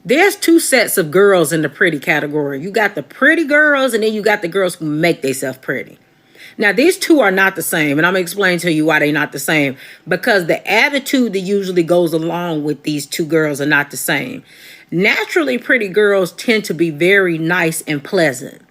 There's two sets of girls in the pretty category. You got the pretty girls, and then you got the girls who make themselves pretty. Now, these two are not the same, and I'm going to explain to you why they're not the same. Because the attitude that usually goes along with these two girls are not the same. Naturally, pretty girls tend to be very nice and pleasant.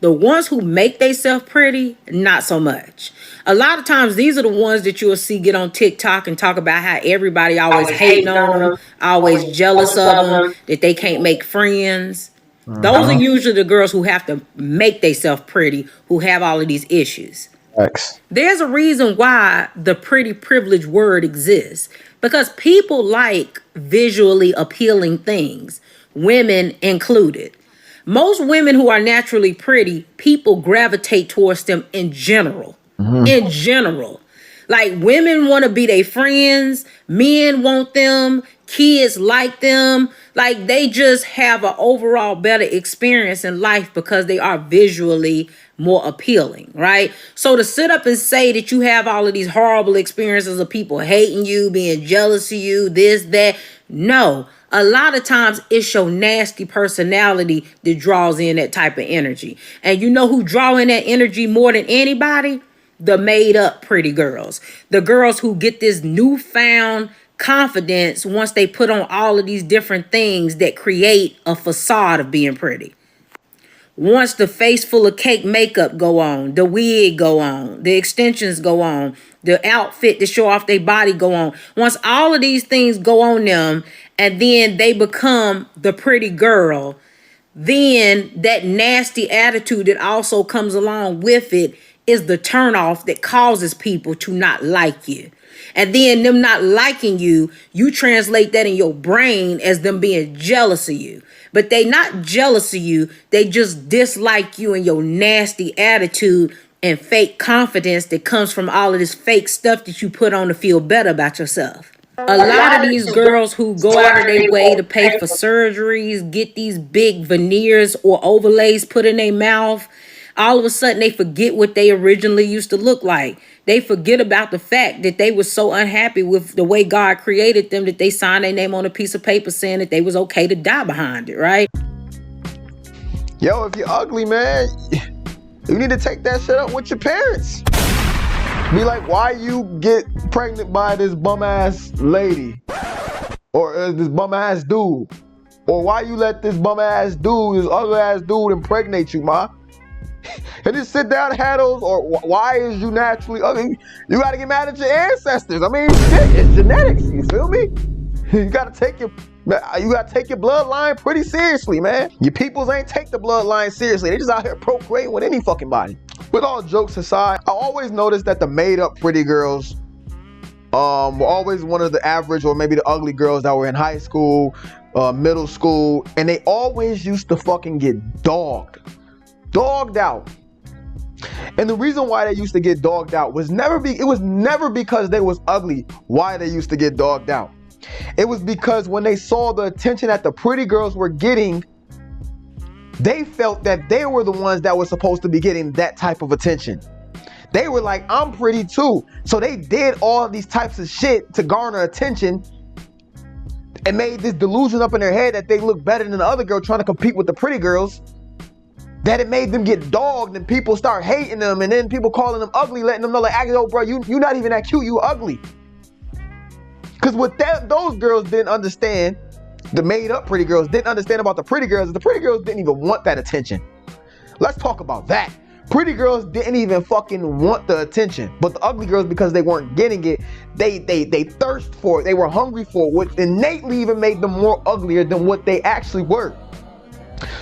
The ones who make themselves pretty, not so much. A lot of times, these are the ones that you'll see get on TikTok and talk about how everybody always hating on them, always jealous of them, that they can't make friends. Those are usually the girls who have to make themselves pretty, who have all of these issues. X. There's a reason why the pretty privilege word exists. Because people like visually appealing things, women included. Most women who are naturally pretty, people gravitate towards them in general. In general. Like, women want to be their friends, men want them, kids like them. Like, they just have an overall better experience in life because they are visually more appealing, right? So to sit up and say that you have all of these horrible experiences of people hating you, being jealous of you, this, that, no. A lot of times it's your nasty personality that draws in that type of energy. And you know who draw in that energy more than anybody? The made up pretty girls. The girls who get this newfound confidence once they put on all of these different things that create a facade of being pretty. Once the face full of cake makeup go on, the wig go on, the extensions go on, the outfit to show off their body go on. Once all of these things go on them and then they become the pretty girl, then that nasty attitude that also comes along with it is the turnoff that causes people to not like you. And then them not liking you, you translate that in your brain as them being jealous of you. But they not jealous of you. They just dislike you and your nasty attitude and fake confidence that comes from all of this fake stuff that you put on to feel better about yourself. A lot of these girls who go out of their way to pay for surgeries, get these big veneers or overlays put in their mouth, all of a sudden they forget what they originally used to look like. They forget about the fact that they were so unhappy with the way God created them that they signed their name on a piece of paper saying that they was okay to die behind it, right? Yo, if you're ugly, man, you need to take that shit up with your parents. Be like, why you get pregnant by this bum ass lady? Or this bum ass dude? Or why you let this bum ass dude, this ugly ass dude impregnate you, ma? And just sit down and have those, or why is you naturally ugly? You gotta get mad at your ancestors. I mean, shit, it's genetics, you feel me? You gotta take your bloodline pretty seriously, man. Your peoples ain't take the bloodline seriously. They just out here procreating with any fucking body. With all jokes aside, I always noticed that the made up pretty girls were always one of the average or maybe the ugly girls that were in high school, middle school, and they always used to fucking get dogged out. And the reason why they used to get dogged out was never because they was ugly why they used to get dogged out. It was because when they saw the attention that the pretty girls were getting, they felt that they were the ones that were supposed to be getting that type of attention. They were like, I'm pretty too. So they did all these types of shit to garner attention and made this delusion up in their head that they look better than the other girl trying to compete with the pretty girls, that it made them get dogged and people start hating them, and then people calling them ugly, letting them know like, yo, bro, you not even that cute, you ugly. Because what those girls didn't understand, the made up pretty girls didn't understand about the pretty girls didn't even want that attention. Let's talk about that. Pretty girls didn't even fucking want the attention, but the ugly girls, because they weren't getting it, they thirst for it, they were hungry for it, which innately even made them more uglier than what they actually were.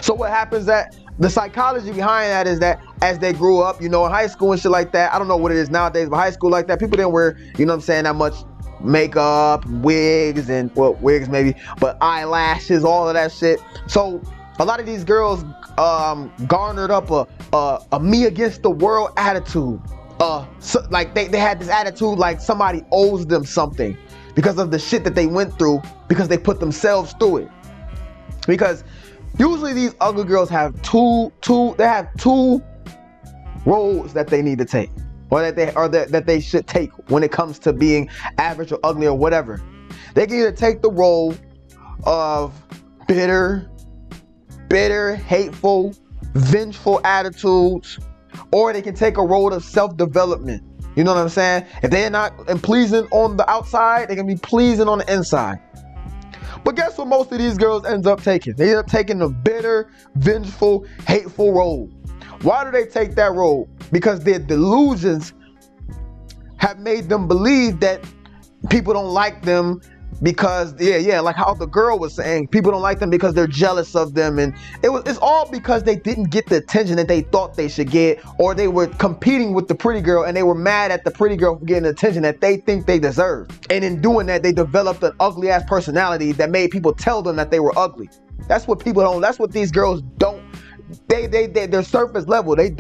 So what happens that the psychology behind that is that as they grew up, you know, in high school and shit like that, I don't know what it is nowadays, but high school like that, people didn't wear, you know what I'm saying, that much makeup, wigs, and, well, wigs maybe, but eyelashes, all of that shit. So a lot of these girls garnered up a me against the world attitude. So, like they had this attitude like somebody owes them something because of the shit that they went through, because they put themselves through it. Because usually these ugly girls have two roles that they need to take, or that they should take when it comes to being average or ugly or whatever. They can either take the role of bitter, hateful, vengeful attitudes, or they can take a road of self-development. You know what I'm saying? If they're not pleasing on the outside, they can be pleasing on the inside. But guess what most of these girls ends up taking? They end up taking the bitter, vengeful, hateful road. Why do they take that road? Because their delusions have made them believe that people don't like them because, like how the girl was saying, people don't like them because they're jealous of them, and it's all because they didn't get the attention that they thought they should get, or they were competing with the pretty girl and they were mad at the pretty girl for getting the attention that they think they deserve. And in doing that, they developed an ugly ass personality that made people tell them that they were ugly. That's what people don't, that's what these girls don't, they're surface level. They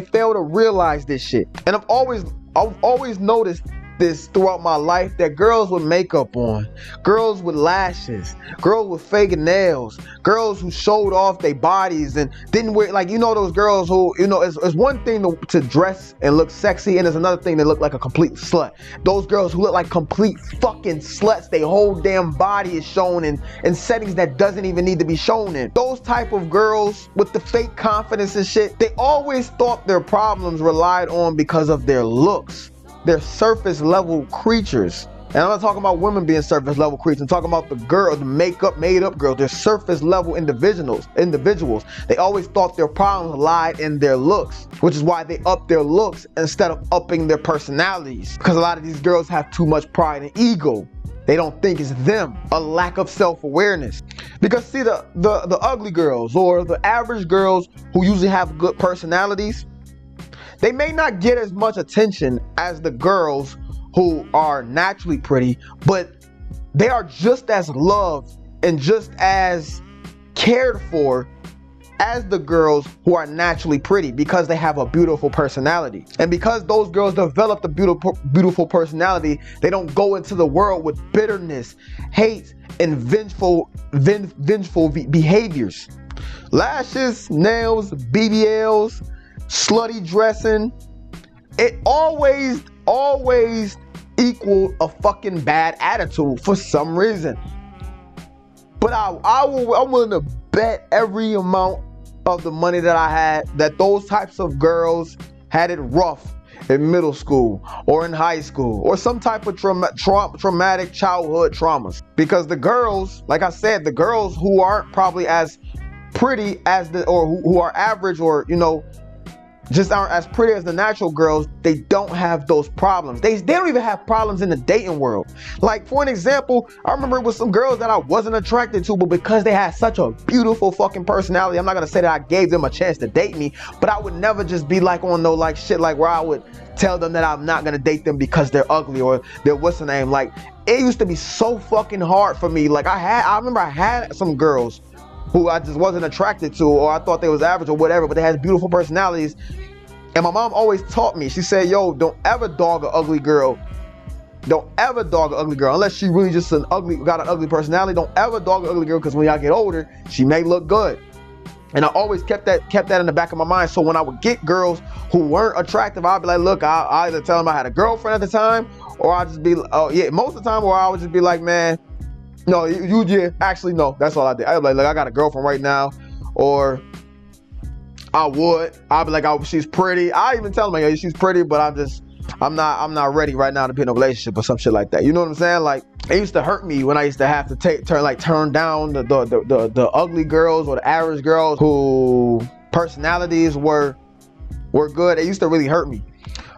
fail to realize this shit. And I've always noticed this throughout my life, that girls with makeup on, girls with lashes, girls with fake nails, girls who showed off their bodies and didn't wear, like, you know, those girls who, you know, it's one thing to dress and look sexy, and it's another thing to look like a complete slut. Those girls who look like complete fucking sluts, their whole damn body is shown in settings that doesn't even need to be shown in. Those type of girls with the fake confidence and shit, they always thought their problems relied on because of their looks. They're surface level creatures. And I'm not talking about women being surface level creatures. I'm talking about the girl, the makeup made up girls. They're surface level individuals. They always thought their problems lied in their looks, which is why they up their looks instead of upping their personalities. Because a lot of these girls have too much pride and ego. They don't think it's them. A lack of self-awareness. Because see, the ugly girls or the average girls who usually have good personalities, they may not get as much attention as the girls who are naturally pretty, but they are just as loved and just as cared for as the girls who are naturally pretty, because they have a beautiful personality. And because those girls develop a beautiful personality, they don't go into the world with bitterness, hate, and vengeful behaviors. Lashes, nails, BBLs, slutty dressing, it always equal a fucking bad attitude for some reason. But I'm willing to bet every amount of the money that I had that those types of girls had it rough in middle school or in high school, or some type of traumatic childhood traumas. Because the girls, like I said, the girls who aren't probably as pretty as who are average, or, you know, just aren't as pretty as the natural girls, they don't have those problems. They don't even have problems in the dating world. Like, for an example, I remember it was some girls that I wasn't attracted to, but because they had such a beautiful fucking personality, I'm not gonna say that I gave them a chance to date me, but I would never just be like on no like shit like where I would tell them that I'm not gonna date them because they're ugly or they're what's the name. Like, it used to be so fucking hard for me. Like, I remember I had some girls who I just wasn't attracted to, or I thought they was average or whatever, but they had beautiful personalities. And my mom always taught me, she said, yo, don't ever dog an ugly girl. Don't ever dog an ugly girl unless she really just got an ugly personality. Don't ever dog an ugly girl, because when y'all get older, she may look good. And I always kept that in the back of my mind. So when I would get girls who weren't attractive, I'd be like, look, I either tell them I had a girlfriend at the time, or I'd just be, oh yeah, most of the time, or I would just be like, man, no, actually, no, that's all I did. I'd be like, look, I got a girlfriend right now, or I'd be like, oh, she's pretty. I even tell them, like, she's pretty, but I'm not ready right now to be in a relationship or some shit like that. You know what I'm saying? Like, it used to hurt me when I used to have to turn down the ugly girls or the average girls who personalities were good. It used to really hurt me.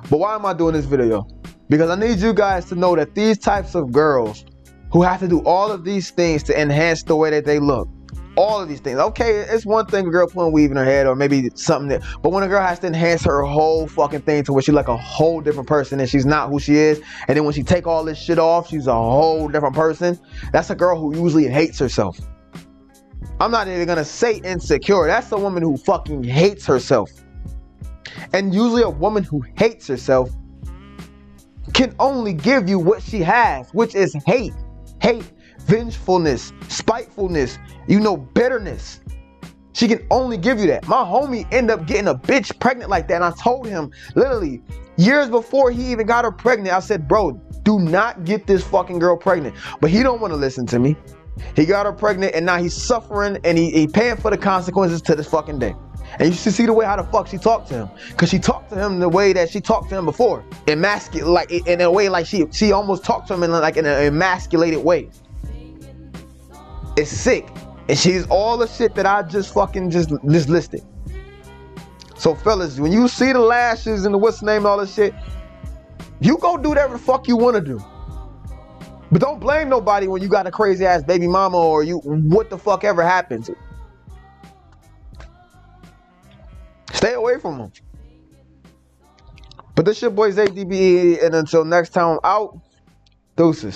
But why am I doing this video? Because I need you guys to know that these types of girls who have to do all of these things to enhance the way that they look, all of these things. Okay, it's one thing a girl putting weave in her head or maybe something that, but when a girl has to enhance her whole fucking thing to where she's like a whole different person and she's not who she is, and then when she take all this shit off, she's a whole different person, that's a girl who usually hates herself. I'm not even gonna say insecure. That's a woman who fucking hates herself. And usually a woman who hates herself can only give you what she has, which is hate, vengefulness, spitefulness, bitterness. She can only give you that. My homie ended up getting a bitch pregnant like that, and I told him literally years before he even got her pregnant, I said, bro, do not get this fucking girl pregnant. But he don't want to listen to me. He got her pregnant, and now he's suffering, and he paying for the consequences to this fucking day. And you should see the way how the fuck she talked to him, cause she talked to him the way that she talked to him before, like in a way like she almost talked to him in like in an emasculated way. It's sick, and she's all the shit that I just listed. So fellas, when you see the lashes and the what's the name and all this shit, you go do whatever the fuck you want to do. But don't blame nobody when you got a crazy ass baby mama or you what the fuck ever happens. Stay away from them. But this your boy zaybmw, and until next time I'm out, deuces.